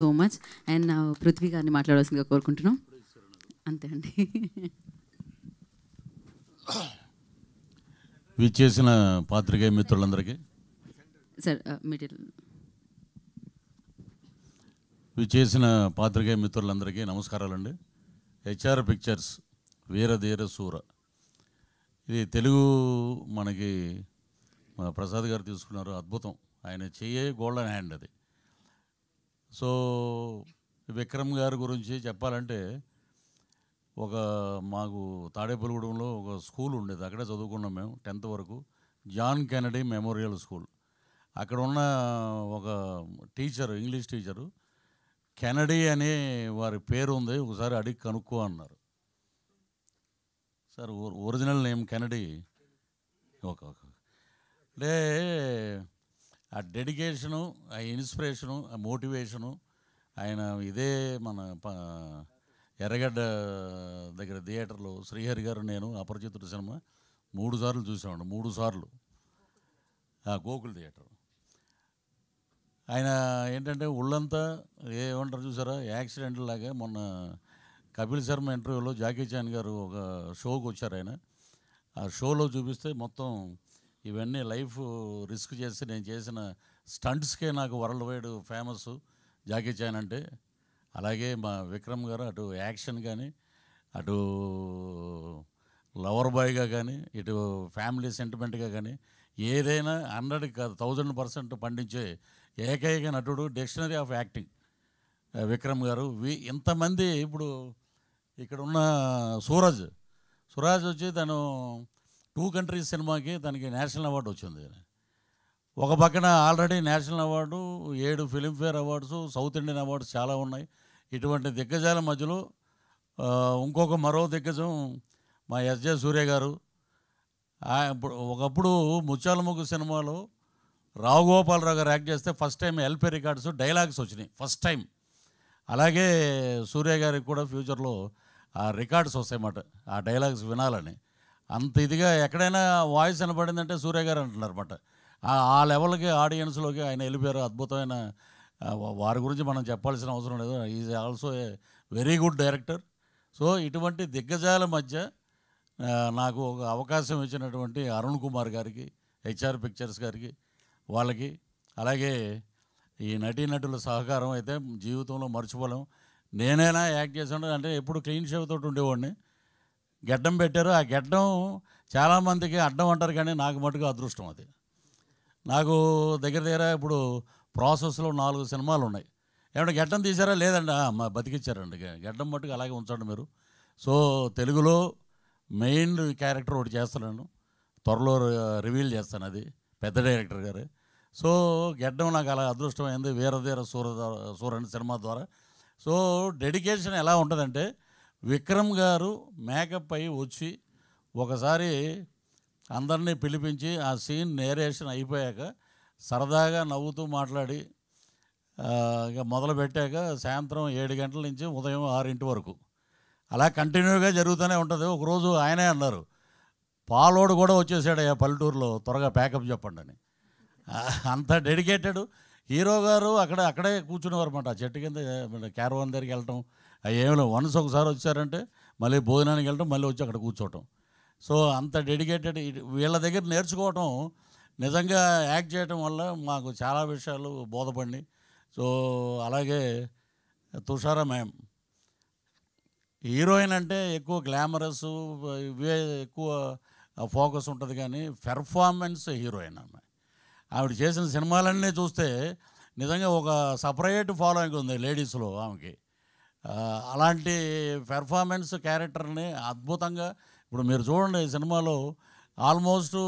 So much. And Prithvi గారిని మాట్లాడాల్సిందిగా కోరుకుంటున్నాం. అంతే అండి. విచ్చేసిన పాత్రికేయ మిత్రులందరికీ, సార్ మిడిల్ విచ్చేసిన పాత్రికేయ మిత్రులందరికీ నమస్కారాలండి. హెచ్ఆర్ పిక్చర్స్ వీరధీర శూర, ఇది తెలుగు మనకి మా ప్రసాద్ గారు తీసుకున్నారు, అద్భుతం. ఆయన చెయ్యే గోల్డెన్ హ్యాండ్ అది. సో విక్రమ్ గారి గురించి చెప్పాలంటే, మాకు తాడేపల్లిగూడెంలో ఒక స్కూల్ ఉండేది, అక్కడే చదువుకున్నాం మేము 10th వరకు. John Kennedy memorial school. అక్కడ ఉన్న ఒక టీచరు, ఇంగ్లీష్ టీచరు, కెనడీ అనే వారి పేరు ఉంది, ఒకసారి అడిగి కనుక్కో అన్నారు. Sir original name Kennedy. అంటే ఆ డెడికేషను, ఆ ఇన్స్పిరేషను, ఆ మోటివేషను, ఆయన ఇదే మన ఎర్రగడ్డ దగ్గర థియేటర్లో శ్రీహరి గారు నేను అపరిచితుడు సినిమా 3 సార్లు చూసామండి. 3 సార్లు గోకుల్ థియేటర్. ఆయన ఏంటంటే ఒళ్ళంతా ఏమంటారు చూసారా, యాక్సిడెంట్ లాగా. మొన్న కపిల్ శర్మ ఇంటర్వ్యూలో జాకీ చాన్ గారు ఒక షోకి వచ్చారు. ఆయన ఆ షోలో చూపిస్తే మొత్తం ఇవన్నీ లైఫ్ రిస్క్ చేసి నేను చేసిన స్టంట్స్కే నాకు world wide famous Jackie Chan అంటే. అలాగే మా విక్రమ్ గారు అటు యాక్షన్ కానీ, అటు లవర్ బాయ్గా కానీ, ఇటు ఫ్యామిలీ సెంటిమెంట్గా కానీ, ఏదైనా 100కి కాదు 1000% పండించే ఏకైక నటుడు, డిక్షనరీ ఆఫ్ యాక్టింగ్ విక్రమ్ గారు. ఇంతమంది ఇప్పుడు ఇక్కడ ఉన్న సురాజ్ వచ్చి తను 2 కంట్రీస్ సినిమాకి తనకి నేషనల్ అవార్డు వచ్చింది. ఒక పక్కన already national award, 7 Filmfare awards, south Indian awards చాలా ఉన్నాయి. ఇటువంటి దిగ్గజాల మధ్యలో మరో దిగ్గజం మా ఎస్జే సూర్య గారు. ఒకప్పుడు ముత్యాల ముగ్గు సినిమాలో రావు గోపాలరావు గారు యాక్ట్ చేస్తే first time LP records dialogues వచ్చినాయి, ఫస్ట్ టైం. అలాగే సూర్య గారికి కూడా ఫ్యూచర్లో ఆ రికార్డ్స్ వస్తాయన్నమాట, ఆ డైలాగ్స్ వినాలని. అంత ఇదిగా ఎక్కడైనా వాయిస్ వినపడిందంటే సూర్య గారు అంటున్నారు అన్నమాట. ఆ లెవెల్కి ఆడియన్స్లోకి ఆయన వెళ్ళిపోయారు. అద్భుతమైన వారి గురించి మనం చెప్పాల్సిన అవసరం లేదు. Is also a very good director. So ఇటువంటి దిగ్గజాల మధ్య నాకు ఒక అవకాశం ఇచ్చినటువంటి అరుణ్ కుమార్ గారికి, హెచ్ఆర్ పిక్చర్స్ గారికి, వాళ్ళకి, అలాగే ఈ నటీనటుల సహకారం అయితే జీవితంలో మర్చిపోలేం. నేనైనా యాక్ట్ చేసాను అంటే ఎప్పుడు క్లీన్ షేవ్ తోటి ఉండేవాడిని. గెడ్డం పెట్టారు, ఆ గెడ్డం చాలామందికి అడ్డం అంటారు, కానీ నాకు మటుకు అదృష్టం అది. నాకు దగ్గర ఇప్పుడు ప్రాసెస్లో 4 సినిమాలు ఉన్నాయి. ఏమన్నా గెడ్డం తీసారా? లేదండి. మా బతికిచ్చారండి. గెడ్డం మట్టుకు అలాగే ఉంచండి మీరు. సో తెలుగులో మెయిన్ క్యారెక్టర్ ఒకటి చేస్తున్నాను, త్వరలో రివీల్ చేస్తాను, అది పెద్ద డైరెక్టర్ గారే. సో గెడ్డం నాకు అలా అదృష్టమైంది వీరధీర సూరన్ సినిమా ద్వారా. సో డెడికేషన్ ఎలా ఉంటుందంటే, విక్రమ్ గారు మేకప్ అయ్యి వచ్చి ఒకసారి అందరినీ పిలిపించి ఆ సీన్ నేరేషన్ అయిపోయాక సరదాగా నవ్వుతూ మాట్లాడి ఇక మొదలుపెట్టాక సాయంత్రం 7 గంటల నుంచి ఉదయం 6 వరకు అలా కంటిన్యూగా జరుగుతూనే ఉంటుంది. ఒకరోజు ఆయనే అన్నారు, పాలోడు కూడా వచ్చేసాడు పల్లెటూరులో, త్వరగా ప్యాకప్ చెప్పండి అని. అంత డెడికేటెడ్ హీరో గారు. అక్కడే కూర్చునేవారు అన్నమాట, చెట్టు కింద క్యారవాన్ దగ్గరికి వెళ్ళటం ఏమి లేవు. ఒకసారి వచ్చారంటే మళ్ళీ భోజనానికి వెళ్ళటం, మళ్ళీ వచ్చి అక్కడ కూర్చోవటం. సో అంత డెడికేటెడ్. వీళ్ళ దగ్గర నేర్చుకోవటం, నిజంగా యాక్ట్ చేయటం వల్ల మాకు చాలా విషయాలు బోధపడినాయి. సో అలాగే తుషారా మ్యామ్, హీరోయిన్ అంటే ఎక్కువ గ్లామరస్ ఇవే ఎక్కువ ఫోకస్ ఉంటుంది, కానీ పెర్ఫార్మెన్స్ హీరోయిన్ ఆమె. ఆవిడ చేసిన సినిమాలన్నీ చూస్తే నిజంగా ఒక సపరేట్ ఫాలోయింగ్ ఉంది లేడీస్లో ఆమెకి. అలాంటి పెర్ఫార్మెన్స్ క్యారెక్టర్ని అద్భుతంగా, ఇప్పుడు మీరు చూడండి ఈ సినిమాలో ఆల్మోస్ట్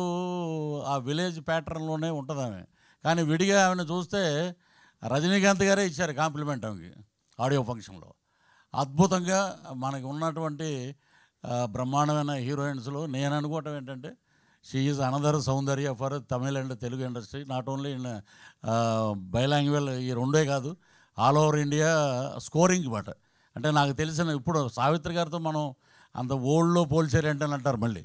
ఆ విలేజ్ ప్యాటర్న్లోనే ఉంటుంది ఆమె. కానీ విడిగా ఆమెను చూస్తే రజనీకాంత్ గారే ఇచ్చారు కాంప్లిమెంట్ ఆమెకి ఆడియో ఫంక్షన్లో. అద్భుతంగా మనకి ఉన్నటువంటి బ్రహ్మాండమైన హీరోయిన్స్లో నేను అనుకోవటం ఏంటంటే, she is another Soundarya for Tamil and Telugu industry. Not only in బైలాంగ్వేజ్, ఈ రెండే కాదు, ఆల్ ఓవర్ ఇండియా స్కోరింగ్ మాట. అంటే నాకు తెలిసిన ఇప్పుడు సావిత్రి గారితో మనం అంత ఓల్డ్లో పోల్చారేంటని అంటారు మళ్ళీ.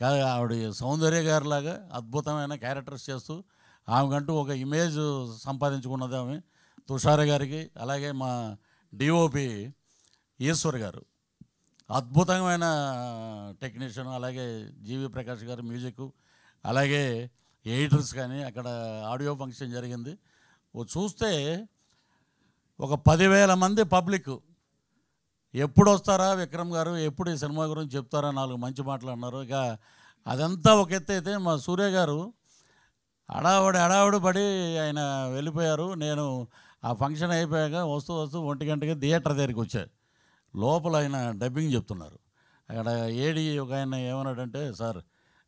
కాదు, ఆవిడ సౌందర్య గారిలాగా అద్భుతమైన క్యారెక్టర్స్ చేస్తూ ఆమెకంటూ ఒక ఇమేజ్ సంపాదించుకున్నది ఆమె. తుషార్ గారికి, అలాగే మా డిఓపి ఈశ్వర్ గారు అద్భుతమైన టెక్నీషియన్, అలాగే జీవి ప్రకాష్ గారు మ్యూజిక్, అలాగే ఎడిటర్స్ కానీ అక్కడ ఆడియో ఫంక్షన్ జరిగింది. చూస్తే ఒక 10,000 మంది పబ్లిక్ ఎప్పుడు వస్తారా విక్రమ్ గారు, ఎప్పుడు ఈ సినిమా గురించి చెప్తారా, 4 మంచి మాటలు అన్నారు. ఇక అదంతా ఒక ఎత్తు అయితే మా సూర్య గారు హడావుడి పడి ఆయన వెళ్ళిపోయారు. నేను ఆ ఫంక్షన్ అయిపోయాక వస్తూ 1 గంటకి థియేటర్ దగ్గరికి వచ్చాను. లోపల ఆయన డబ్బింగ్ చెప్తున్నారు. అక్కడ ఏడి ఒక ఆయన ఏమన్నాడంటే, సార్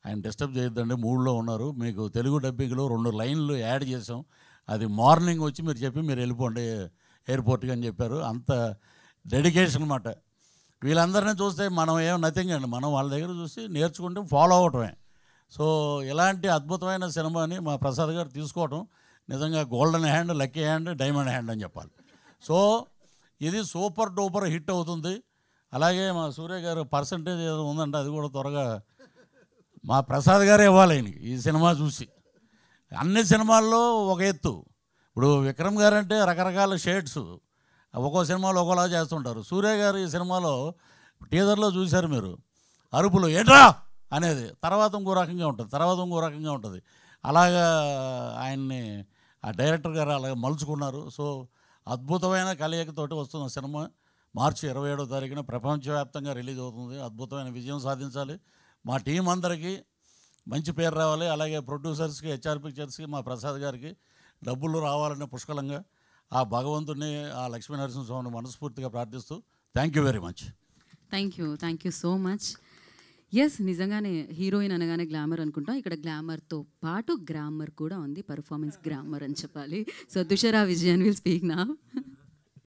ఆయన డిస్టర్బ్ చేయొద్దండి, మూడ్లో ఉన్నారు, మీకు తెలుగు డబ్బింగ్లో 2 లైన్లు యాడ్ చేసాం, అది మార్నింగ్ వచ్చి మీరు చెప్పి మీరు వెళ్ళిపోండి ఎయిర్పోర్ట్కి అని చెప్పారు. అంత డెడికేషన్ అన్నమాట. వీళ్ళందరినీ చూస్తే మనం ఏం నథింగ్ అండి, మనం వాళ్ళ దగ్గర చూసి నేర్చుకుంటే ఫాలో అవటమే. సో ఇలాంటి అద్భుతమైన సినిమాని మా ప్రసాద్ గారు తీసుకోవటం నిజంగా golden hand, lucky hand, diamond hand అని చెప్పాలి. సో ఇది సూపర్ డూపర్ హిట్ అవుతుంది. అలాగే మా సూర్య గారు పర్సంటేజ్ ఏదో ఉందంటే అది కూడా త్వరగా మా ప్రసాద్ గారే ఇవ్వాలి ఆయనకి ఈ సినిమా చూసి. అన్ని సినిమాల్లో ఒక ఎత్తు. ఇప్పుడు విక్రమ్ గారు అంటే రకరకాల షేడ్స్, ఒక్కో సినిమాలో ఒక్కోలా చేస్తుంటారు. సూర్య గారు ఈ సినిమాలో టీజర్లో చూశారు మీరు, అరుపులు ఏంట్రా అనేది తర్వాత ఇంకో రకంగా ఉంటుంది, అలాగా ఆయన్ని ఆ డైరెక్టర్ గారు అలాగ మలుచుకున్నారు. సో అద్భుతమైన కలయికతోటి వస్తున్న సినిమా మార్చి 27వ తారీఖున ప్రపంచవ్యాప్తంగా రిలీజ్ అవుతుంది. అద్భుతమైన విజయం సాధించాలి. మా టీం అందరికీ మంచి పేరు రావాలి. అలాగే ప్రొడ్యూసర్స్కి, హెచ్ఆర్ పిక్చర్స్కి, మా ప్రసాద్ గారికి డబ్బులు రావాలనే పుష్కలంగా ఆ భగవంతుని, ఆ లక్ష్మీనరసింహస్వామిని మనస్ఫూర్తిగా ప్రార్థిస్తూ thank you very much. Thank you so much. Yes, నిజంగానే హీరోయిన్ అనగానే గ్లామర్ అనుకుంటాం. ఇక్కడ గ్లామర్తో పాటు గ్రామర్ కూడా ఉంది, పర్ఫార్మెన్స్ గ్రామర్ అని చెప్పాలి. సో దుషరా విజయన్ విల్ స్పీక్ నా.